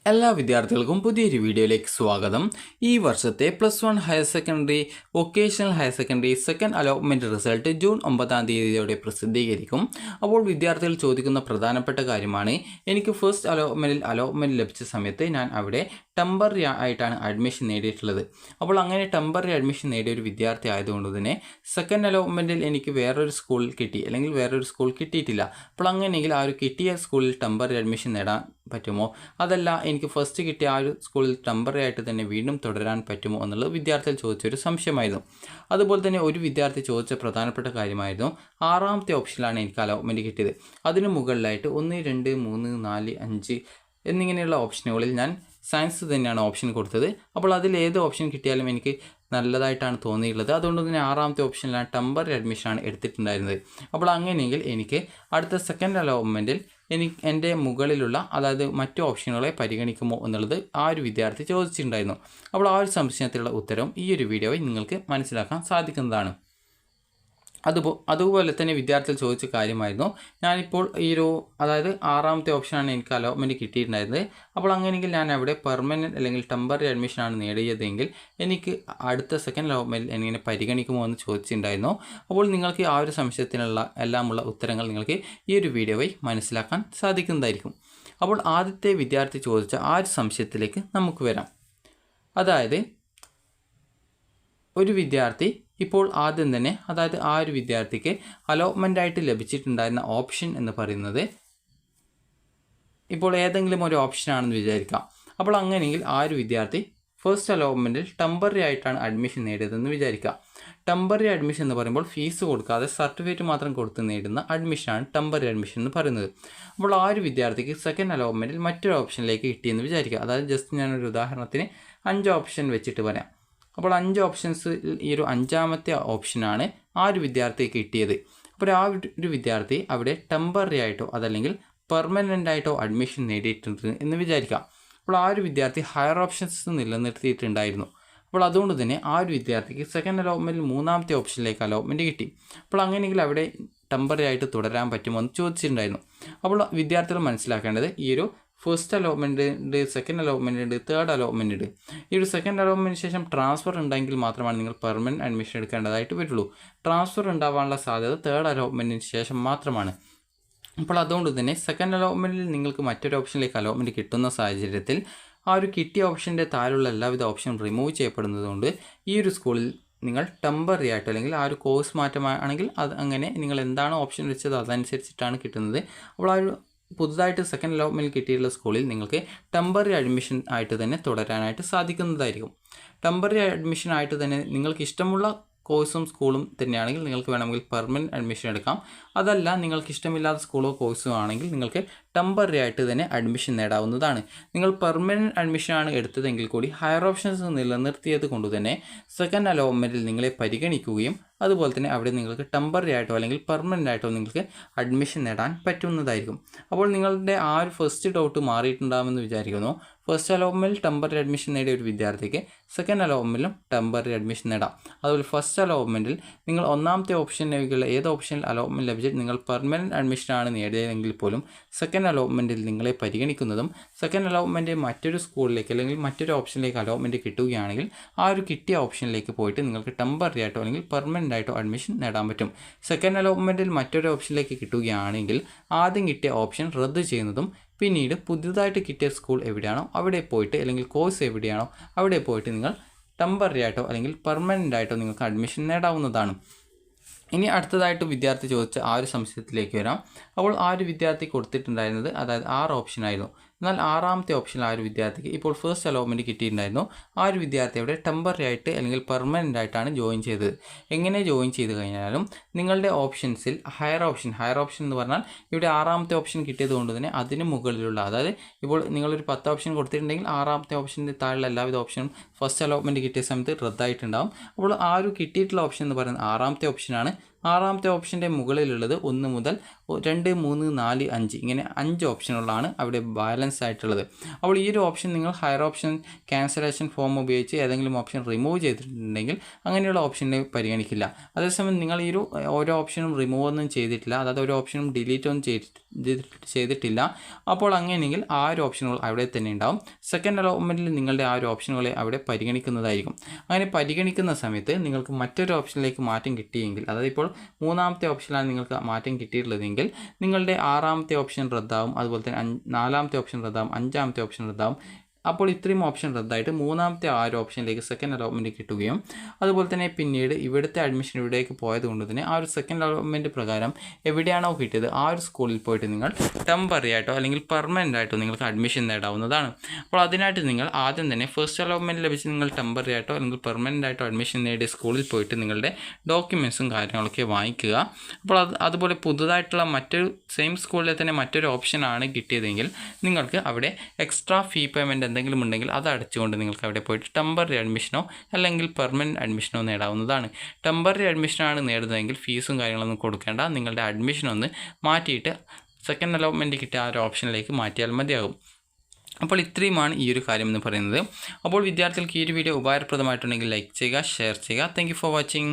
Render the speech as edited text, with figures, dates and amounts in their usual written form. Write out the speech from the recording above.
എല്ലാ വിദ്യാർത്ഥികൾക്കും പുതിയൊരു വീഡിയോയിലേക്ക് സ്വാഗതം. ഈ വർഷത്തെ +1 higher secondary, vocational higher secondary second allotment result June 9-ാം തീയതിയോടെ പ്രസിദ്ധീകരിക്കും. അപ്പോൾ വിദ്യാർത്ഥികൾ ചോദിക്കുന്ന പ്രധാനപ്പെട്ട കാര്യമാണ്, എനിക്ക് ഫസ്റ്റ് അലോട്ട്മെൻറ്റ് ലഭിച്ച സമയത്ത് ഞാൻ അവിടെ ടെമ്പററി ആയിട്ടാണ് അഡ്മിഷൻ നേടിയിട്ടുള്ളത്. അപ്പോൾ അങ്ങനെ ടെമ്പററി അഡ്മിഷൻ നേടിയ ഒരു വിദ്യാർത്ഥി ആയതുകൊണ്ട് തന്നെ സെക്കൻഡ് അലോട്ട്മെൻറ്റിൽ എനിക്ക് വേറൊരു സ്കൂളിൽ കിട്ടി, അല്ലെങ്കിൽ വേറൊരു സ്കൂൾ കിട്ടിയിട്ടില്ല. അപ്പോൾ അങ്ങനെയെങ്കിൽ ആ ഒരു കിട്ടിയ സ്കൂളിൽ ടെമ്പററി അഡ്മിഷൻ നേടാൻ പറ്റുമോ, അതല്ല എനിക്ക് ഫസ്റ്റ് കിട്ടിയ ആ ഒരു സ്കൂളിൽ ടെമ്പററി ആയിട്ട് തന്നെ വീണ്ടും തുടരാൻ പറ്റുമോ എന്നുള്ളത് വിദ്യാർത്ഥികൾ ചോദിച്ചൊരു സംശയമായിരുന്നു. അതുപോലെ തന്നെ ഒരു വിദ്യാർത്ഥി ചോദിച്ച പ്രധാനപ്പെട്ട കാര്യമായിരുന്നു, 6ാമത്തെ ഓപ്ഷനിലാണ് എനിക്ക് അലോട്ട്മെൻറ്റ് കിട്ടിയത്. അതിന് മുകളിലായിട്ട് 1, 2, 3, 4, 5 എന്നിങ്ങനെയുള്ള ഓപ്ഷനുകളിൽ ഞാൻ സയൻസ് തന്നെയാണ് ഓപ്ഷൻ കൊടുത്തത്. അപ്പോൾ അതിൽ ഏത് ഓപ്ഷൻ കിട്ടിയാലും എനിക്ക് നല്ലതായിട്ടാണ് തോന്നിയിട്ടുള്ളത്. അതുകൊണ്ട് തന്നെ 6ാമത്തെ ഓപ്ഷനിലാണ് ടെമ്പററി അഡ്മിഷനാണ് എടുത്തിട്ടുണ്ടായിരുന്നത്. അപ്പോൾ അങ്ങനെയെങ്കിൽ എനിക്ക് അടുത്ത സെക്കൻഡ് അലോട്ട്മെൻറ്റിൽ എൻ്റെ മുകളിലുള്ള, അതായത് മറ്റു ഓപ്ഷനുകളെ പരിഗണിക്കുമോ എന്നുള്ളത് ആ ഒരു വിദ്യാർത്ഥി ചോദിച്ചിട്ടുണ്ടായിരുന്നു. അപ്പോൾ ആ ഒരു സംശയത്തിലുള്ള ഉത്തരവും ഈ ഒരു വീഡിയോയിൽ നിങ്ങൾക്ക് മനസ്സിലാക്കാൻ സാധിക്കുന്നതാണ്. അതുപോലെ തന്നെ വിദ്യാർത്ഥികൾ ചോദിച്ച കാര്യമായിരുന്നു, ഞാനിപ്പോൾ അതായത് 6ാമത്തെ ഓപ്ഷനാണ് എനിക്ക് അലോട്ട്മെൻറ്റ് കിട്ടിയിട്ടുണ്ടായിരുന്നത്. അപ്പോൾ അങ്ങനെയെങ്കിൽ ഞാൻ അവിടെ പെർമനൻറ്റ് അല്ലെങ്കിൽ ടെമ്പററി അഡ്മിഷനാണ് നേടിയതെങ്കിൽ എനിക്ക് അടുത്ത സെക്കൻഡ് അലോട്ട്മെൻറ്റിൽ എങ്ങനെ പരിഗണിക്കുമോ എന്ന് ചോദിച്ചിട്ടുണ്ടായിരുന്നു. അപ്പോൾ നിങ്ങൾക്ക് ആ ഒരു സംശയത്തിനുള്ള എല്ലാമുള്ള ഉത്തരങ്ങൾ നിങ്ങൾക്ക് ഈ ഒരു വീഡിയോയിൽ മനസ്സിലാക്കാൻ സാധിക്കുന്നതായിരിക്കും. അപ്പോൾ ആദ്യത്തെ വിദ്യാർത്ഥി ചോദിച്ച ആ ഒരു സംശയത്തിലേക്ക് നമുക്ക് വരാം. അതായത് ഒരു വിദ്യാർത്ഥി ഇപ്പോൾ ആദ്യം തന്നെ, അതായത് ആ ഒരു വിദ്യാർത്ഥിക്ക് അലോട്ട്മെൻറ്റായിട്ട് ലഭിച്ചിട്ടുണ്ടായിരുന്ന ഓപ്ഷൻ എന്ന് പറയുന്നത് ഇപ്പോൾ ഏതെങ്കിലും ഒരു ഓപ്ഷനാണെന്ന് വിചാരിക്കാം. അപ്പോൾ അങ്ങനെയെങ്കിൽ ആ ഒരു വിദ്യാർത്ഥി ഫസ്റ്റ് അലോട്ട്മെൻറ്റിൽ ടെമ്പററി ആയിട്ടാണ് അഡ്മിഷൻ നേടിയതെന്ന് വിചാരിക്കാം. ടെമ്പററി അഡ്മിഷൻ എന്ന് പറയുമ്പോൾ ഫീസ് കൊടുക്കാതെ സർട്ടിഫിക്കറ്റ് മാത്രം കൊടുത്ത് നേടുന്ന അഡ്മിഷനാണ് ടെമ്പററി അഡ്മിഷൻ എന്ന് പറയുന്നത്. അപ്പോൾ ആ ഒരു വിദ്യാർത്ഥിക്ക് സെക്കൻഡ് അലോട്ട്മെൻറ്റിൽ മറ്റൊരു ഓപ്ഷനിലേക്ക് കിട്ടിയെന്ന് വിചാരിക്കുക. അതായത് ജസ്റ്റ് ഞാനൊരു ഉദാഹരണത്തിന് 5 ഓപ്ഷൻ വെച്ചിട്ട് പറയാം. അപ്പോൾ 5 ഓപ്ഷൻസ് ഈ ഒരു 5ാമത്തെ ഓപ്ഷനാണ് ആ ഒരു വിദ്യാർത്ഥിക്ക് കിട്ടിയത്. അപ്പോൾ ആ ഒരു വിദ്യാർത്ഥി അവിടെ ടെമ്പററി ആയിട്ടോ അതല്ലെങ്കിൽ പെർമനൻ്റ് ആയിട്ടോ അഡ്മിഷൻ നേടിയിട്ടുണ്ട് എന്ന് വിചാരിക്കാം. അപ്പോൾ ആ ഒരു വിദ്യാർത്ഥി ഹയർ ഓപ്ഷൻസ് നിലനിർത്തിയിട്ടുണ്ടായിരുന്നു. അപ്പോൾ അതുകൊണ്ട് തന്നെ ആ ഒരു വിദ്യാർത്ഥിക്ക് സെക്കൻഡ് അലോട്ട്മെൻറ്റിൽ 3ാമത്തെ ഓപ്ഷനിലേക്ക് അലോട്ട്മെൻറ്റ് കിട്ടി. അപ്പോൾ അങ്ങനെയെങ്കിൽ അവിടെ ടെമ്പററി ആയിട്ട് തുടരാൻ പറ്റുമോ എന്ന് ചോദിച്ചിട്ടുണ്ടായിരുന്നു. അപ്പോൾ വിദ്യാർത്ഥികൾ മനസ്സിലാക്കേണ്ടത്, ഈ ഒരു ഫസ്റ്റ് അലോട്ട്മെൻറ്റ് ഉണ്ട്, സെക്കൻഡ് അലോട്ട്മെൻറ്റ് ഉണ്ട്, തേർഡ് അലോട്ട്മെൻറ്റ് ഉണ്ട്. ഈ ഒരു സെക്കൻഡ് അലോട്ട്മെൻറ്റിന് ശേഷം ട്രാൻസ്ഫർ ഉണ്ടെങ്കിൽ മാത്രമാണ് നിങ്ങൾ പെർമനൻറ്റ് അഡ്മിഷൻ എടുക്കേണ്ടതായിട്ട് വരുള്ളൂ. ട്രാൻസ്ഫർ ഉണ്ടാവാനുള്ള സാധ്യത തേർഡ് അലോട്ട്മെൻറ്റിന് ശേഷം മാത്രമാണ്. അപ്പോൾ അതുകൊണ്ട് തന്നെ സെക്കൻഡ് അലോട്ട്മെൻറ്റിൽ നിങ്ങൾക്ക് മറ്റൊരു ഓപ്ഷനിലേക്ക് അലോട്ട്മെൻറ്റ് കിട്ടുന്ന സാഹചര്യത്തിൽ ആ ഒരു കിട്ടിയ ഓപ്ഷൻ്റെ താഴെയുള്ള എല്ലാവിധ ഓപ്ഷനും റിമൂവ് ചെയ്യപ്പെടുന്നതുകൊണ്ട് ഈ ഒരു സ്കൂളിൽ നിങ്ങൾ ടെമ്പററി ആയിട്ട്, അല്ലെങ്കിൽ ആ ഒരു കോഴ്സ് മാറ്റമാണെങ്കിൽ അത് അങ്ങനെ നിങ്ങൾ എന്താണോ ഓപ്ഷൻ വെച്ചത് അതനുസരിച്ചിട്ടാണ് കിട്ടുന്നത്. അപ്പോൾ ആ ഒരു പുതുതായിട്ട് സെക്കൻഡ് അലോട്ട്മെൻറ്റ് കിട്ടിയിട്ടുള്ള സ്കൂളിൽ നിങ്ങൾക്ക് ടെമ്പററി അഡ്മിഷൻ ആയിട്ട് തന്നെ തുടരാനായിട്ട് സാധിക്കുന്നതായിരിക്കും. ടെമ്പററി അഡ്മിഷൻ ആയിട്ട് തന്നെ നിങ്ങൾക്ക് ഇഷ്ടമുള്ള കോഴ്സും സ്കൂളും തന്നെയാണെങ്കിൽ നിങ്ങൾക്ക് വേണമെങ്കിൽ പെർമനൻറ്റ് അഡ്മിഷൻ എടുക്കാം. അതല്ല നിങ്ങൾക്ക് ഇഷ്ടമില്ലാത്ത സ്കൂളോ കോഴ്സോ ആണെങ്കിൽ നിങ്ങൾക്ക് ടെമ്പററി ആയിട്ട് തന്നെ അഡ്മിഷൻ നേടാവുന്നതാണ്. നിങ്ങൾ പെർമനൻറ്റ് അഡ്മിഷനാണ് എടുത്തതെങ്കിൽ കൂടി ഹയർ ഓപ്ഷൻസ് നിലനിർത്തിയത് കൊണ്ട് തന്നെ സെക്കൻഡ് അലോട്ട്മെൻറ്റിൽ നിങ്ങളെ പരിഗണിക്കുകയും അതുപോലെ തന്നെ അവിടെ നിങ്ങൾക്ക് ടെമ്പററി ആയിട്ടോ അല്ലെങ്കിൽ പെർമനൻ്റ് ആയിട്ടോ നിങ്ങൾക്ക് അഡ്മിഷൻ നേടാൻ പറ്റുന്നതായിരിക്കും. അപ്പോൾ നിങ്ങളുടെ ആ ഒരു ഫസ്റ്റ് ഡൗട്ട് മാറിയിട്ടുണ്ടാകുമെന്ന് വിചാരിക്കുന്നു. ഫസ്റ്റ് അലോട്ട്മെൻറ്റിൽ ടെമ്പററി അഡ്മിഷൻ നേടിയ ഒരു വിദ്യാർത്ഥിക്ക് സെക്കൻഡ് അലോട്ട്മെൻറ്റിലും ടെമ്പററി അഡ്മിഷൻ നേടാം. അതുപോലെ ഫസ്റ്റ് അലോട്ട്മെൻറ്റിൽ നിങ്ങൾ 1ാമത്തെ ഓപ്ഷനിലേക്കുള്ള ഏത് ഓപ്ഷനിൽ അലോട്ട്മെൻറ്റ് ലഭിച്ചിട്ട് നിങ്ങൾ പെർമനൻറ്റ് അഡ്മിഷനാണ് നേടിയതെങ്കിൽ പോലും സെക്കൻഡ് അലോട്ട്മെൻറ്റിൽ നിങ്ങളെ പരിഗണിക്കുന്നതും സെക്കൻഡ് അലോട്ട്മെൻറ്റ് മറ്റൊരു സ്കൂളിലേക്ക് അല്ലെങ്കിൽ മറ്റൊരു ഓപ്ഷനിലേക്ക് അലോട്ട്മെൻറ്റ് കിട്ടുകയാണെങ്കിൽ ആ ഒരു കിട്ടിയ ഓപ്ഷനിലേക്ക് പോയിട്ട് നിങ്ങൾക്ക് ടെമ്പററി ആയിട്ടോ അല്ലെങ്കിൽ പെർമനൻ്റ് ആയിട്ടോ അഡ്മിഷൻ നേടാൻ പറ്റും. സെക്കൻഡ് അലോട്ട്മെൻറ്റിൽ മറ്റൊരു ഓപ്ഷനിലേക്ക് കിട്ടുകയാണെങ്കിൽ ആദ്യം കിട്ടിയ ഓപ്ഷൻ റദ്ദ് ചെയ്യുന്നതും പിന്നീട് പുതുതായിട്ട് കിട്ടിയ സ്കൂൾ എവിടെയാണോ അവിടെ പോയിട്ട്, അല്ലെങ്കിൽ കോഴ്സ് എവിടെയാണോ അവിടെ പോയിട്ട് നിങ്ങൾ ടെമ്പററി ആയിട്ടോ അല്ലെങ്കിൽ പെർമനൻ്റ് ആയിട്ടോ നിങ്ങൾക്ക് അഡ്മിഷൻ നേടാവുന്നതാണ്. ഇനി അടുത്തതായിട്ട് വിദ്യാർത്ഥി ചോദിച്ച ആ ഒരു സംശയത്തിലേക്ക് വരാം. അപ്പോൾ ആ ഒരു വിദ്യാർത്ഥി കൊടുത്തിട്ടുണ്ടായിരുന്നത് അതായത് 6 ഓപ്ഷനായിരുന്നു. എന്നാൽ 6ാമത്തെ ഓപ്ഷനിൽ ആ ഒരു വിദ്യാർത്ഥിക്ക് ഇപ്പോൾ ഫസ്റ്റ് അലോട്ട്മെൻറ്റ് കിട്ടിയിട്ടുണ്ടായിരുന്നു. ആ ഒരു വിദ്യാർത്ഥി അവിടെ ടെമ്പററി ആയിട്ട് അല്ലെങ്കിൽ പെർമനൻ്റ് ആയിട്ടാണ് ജോയിൻ ചെയ്തത്. എങ്ങനെ ജോയിൻ ചെയ്ത് കഴിഞ്ഞാലും നിങ്ങളുടെ ഓപ്ഷൻസിൽ ഹയർ ഓപ്ഷൻ എന്ന് പറഞ്ഞാൽ ഇവിടെ 6ാമത്തെ ഓപ്ഷൻ കിട്ടിയത് കൊണ്ട് തന്നെ അതിന് മുകളിലുള്ള, അതായത് ഇപ്പോൾ നിങ്ങളൊരു 10 ഓപ്ഷൻ കൊടുത്തിട്ടുണ്ടെങ്കിൽ 6ാമത്തെ ഓപ്ഷൻ്റെ താഴെയുള്ള എല്ലാവിധ ഓപ്ഷനും ഫസ്റ്റ് അലോട്ട്മെൻറ്റ് കിട്ടിയ സമയത്ത് റദ്ദായിട്ടുണ്ടാകും. അപ്പോൾ ആ ഒരു കിട്ടിയിട്ടുള്ള ഓപ്ഷൻ എന്ന് പറയുന്നത് 6ാമത്തെ ഓപ്ഷനാണ്. 6ാമത്തെ ഓപ്ഷൻ്റെ മുകളിലുള്ളത് 1 മുതൽ 2, 3, 4, 5 ഇങ്ങനെ 5 ഓപ്ഷനുകളാണ് അവിടെ ബാലൻസ് ആയിട്ടുള്ളത്. അപ്പോൾ ഈ ഒരു ഓപ്ഷൻ നിങ്ങൾ ഹയർ ഓപ്ഷൻ ക്യാൻസലേഷൻ ഫോം ഉപയോഗിച്ച് ഏതെങ്കിലും ഓപ്ഷൻ റിമൂവ് ചെയ്തിട്ടുണ്ടെങ്കിൽ അങ്ങനെയുള്ള ഓപ്ഷനെ പരിഗണിക്കില്ല. അതേസമയം നിങ്ങൾ ഈ ഒരു ഓരോ ഓപ്ഷനും റിമൂവ് ഒന്നും ചെയ്തിട്ടില്ല, അതായത് ഓരോ ഓപ്ഷനും ഡിലീറ്റ് ഒന്നും ചെയ്തിട്ടില്ല ചെയ്തിട്ടില്ല. അപ്പോൾ അങ്ങനെയെങ്കിൽ ആ ഒരു ഓപ്ഷനുകൾ അവിടെ തന്നെ ഉണ്ടാവും. സെക്കൻഡ് അലോട്ട്മെൻറ്റിൽ നിങ്ങളുടെ ആ ഒരു ഓപ്ഷനുകളെ അവിടെ പരിഗണിക്കുന്നതായിരിക്കും. അങ്ങനെ പരിഗണിക്കുന്ന സമയത്ത് നിങ്ങൾക്ക് മറ്റൊരു ഓപ്ഷനിലേക്ക് മാറ്റം കിട്ടിയെങ്കിൽ, അതായത് ഇപ്പോൾ 3ാമത്തെ ഓപ്ഷനിലാണ് നിങ്ങൾക്ക് മാറ്റം കിട്ടിയിട്ടുള്ളതെങ്കിൽ നിങ്ങളുടെ 6ാമത്തെ ഓപ്ഷൻ റദ്ദാവും, അതുപോലെ തന്നെ 4ാമത്തെ ഓപ്ഷൻ റദ്ദാവും, 5ാമത്തെ ഓപ്ഷൻ റദ്ദാവും. അപ്പോൾ ഇത്രയും ഓപ്ഷൻ റദ്ദായിട്ട് 3ാമത്തെ ആ ഒരു ഓപ്ഷനിലേക്ക് സെക്കൻഡ് അലോട്ട്മെൻറ്റ് കിട്ടുകയും അതുപോലെ തന്നെ പിന്നീട് ഇവിടുത്തെ അഡ്മിഷൻ ഇവിടേക്ക് പോയത് കൊണ്ട് തന്നെ ആ ഒരു സെക്കൻഡ് അലോട്ട്മെൻറ്റ് പ്രകാരം എവിടെയാണോ കിട്ടിയത് ആ ഒരു സ്കൂളിൽ പോയിട്ട് നിങ്ങൾ ടെമ്പററി ആയിട്ടോ അല്ലെങ്കിൽ പെർമനൻ്റ് ആയിട്ടോ നിങ്ങൾക്ക് അഡ്മിഷൻ നേടാവുന്നതാണ്. അപ്പോൾ അതിനായിട്ട് നിങ്ങൾ ആദ്യം തന്നെ ഫസ്റ്റ് അലോട്ട്മെൻറ്റ് ലഭിച്ച് നിങ്ങൾ ടെമ്പററി ആയിട്ടോ അല്ലെങ്കിൽ പെർമനൻ്റ് ആയിട്ടോ അഡ്മിഷൻ നേടിയ സ്കൂളിൽ പോയിട്ട് നിങ്ങളുടെ ഡോക്യുമെൻറ്റ്സും കാര്യങ്ങളൊക്കെ വാങ്ങിക്കുക. അപ്പോൾ അതുപോലെ പുതുതായിട്ടുള്ള മറ്റൊരു സെയിം സ്കൂളിലെ തന്നെ മറ്റൊരു ഓപ്ഷനാണ് കിട്ടിയതെങ്കിൽ നിങ്ങൾക്ക് അവിടെ എക്സ്ട്രാ ഫീ പേയ്മെൻറ്റ് എന്തെങ്കിലും ഉണ്ടെങ്കിൽ അത് അടച്ചുകൊണ്ട് നിങ്ങൾക്ക് അവിടെ പോയിട്ട് ടെമ്പററി അഡ്മിഷനോ അല്ലെങ്കിൽ പെർമനൻറ്റ് അഡ്മിഷനോ നേടാവുന്നതാണ്. ടെമ്പററി അഡ്മിഷനാണ് നേടുന്നതെങ്കിൽ ഫീസും കാര്യങ്ങളൊന്നും കൊടുക്കേണ്ട, നിങ്ങളുടെ അഡ്മിഷനൊന്ന് മാറ്റിയിട്ട് സെക്കൻഡ് അലോട്ട്മെൻറ്റ് കിട്ടിയ ആ ഒരു ഓപ്ഷനിലേക്ക് മാറ്റിയാൽ മതിയാകും. അപ്പോൾ ഇത്രയുമാണ് ഈ ഒരു കാര്യം എന്ന് പറയുന്നത്. അപ്പോൾ വിദ്യാർത്ഥികൾക്ക് ഈ ഒരു വീഡിയോ ഉപകാരപ്രദമായിട്ടുണ്ടെങ്കിൽ ലൈക്ക് ചെയ്യുക, ഷെയർ ചെയ്യുക. Thank you for watching.